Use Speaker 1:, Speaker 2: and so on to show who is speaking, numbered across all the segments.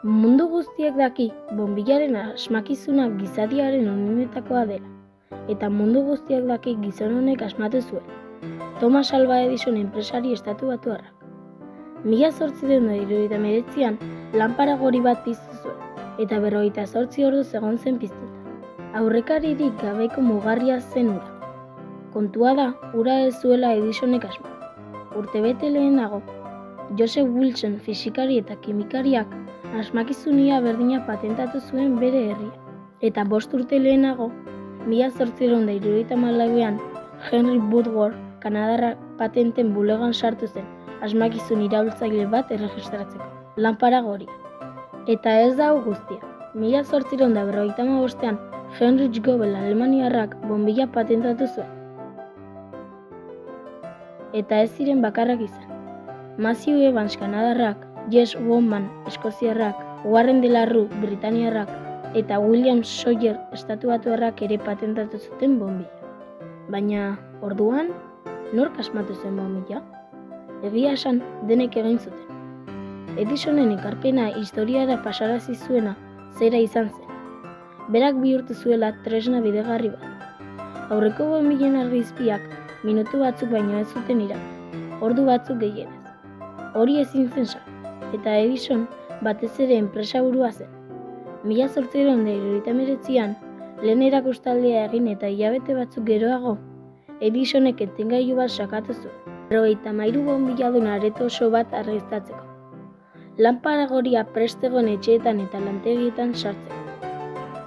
Speaker 1: Mundu guztiak daki bonbilaren asmakizuna gizadiaren onenetakoa dela, eta mundu guztiak daki gizon honek asmatu zuen. Thomas Alva Edison enpresari estatubatuarrak. 1879an lanpara gori bat piztu zuen, eta 48 orduz egon zen piztuta. Aurrekaririk gabeko mugarria zen ura. Kontua da, ura ez zuela Edisonek asmatu. Urtebete lehenago, Joseph Wilson fisikari eta kimikariak asmakizunia berdina patentatu zuen bere herrian. Eta 5 urte lehenago, 1874an Henry Woodward Kanadarrak patenten bulegoan sartu zen asmakizun iraultzaile bat erregistratzeko, lanpara goria. Eta ez da hau guztia. 1855an Heinrich Goebel Alemaniarrak bonbilla patentatu zuen. Eta ez ziren bakarrak izan. Matthew Evans Kanadarrak, Jess Woodman Eskoziarrak, Warren de la Rue Britaniarrak eta William Sawyer estatubatuarrak ere patentatu zuten bonbilla. Baina, orduan, nork asmatu zen bonbilla? Egia esan, denek egin zuten. Edisonen ekarpena historiara pasarazi zuena zera izan zen. Berak bihurtu zuela tresna bidegarri bat. Aurreko bonbillen argizpiak minutu batzuk baino ez zuten iraun, ordu batzuk gehienez. Hori ezin zen sartu, eta Edison batez ere enpresaburua zen. 1879an lehen erakustaldea egin eta hilabete batzuk geroago, Edisonek etengailu bat sakatu zuen, 53 bonbilladun areto oso bat argiztatzeko. Lanpara goria prest egon etxeetan eta lantegietan sartzeko.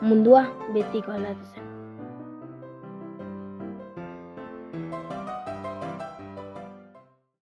Speaker 1: Mundua betiko aldatu zen.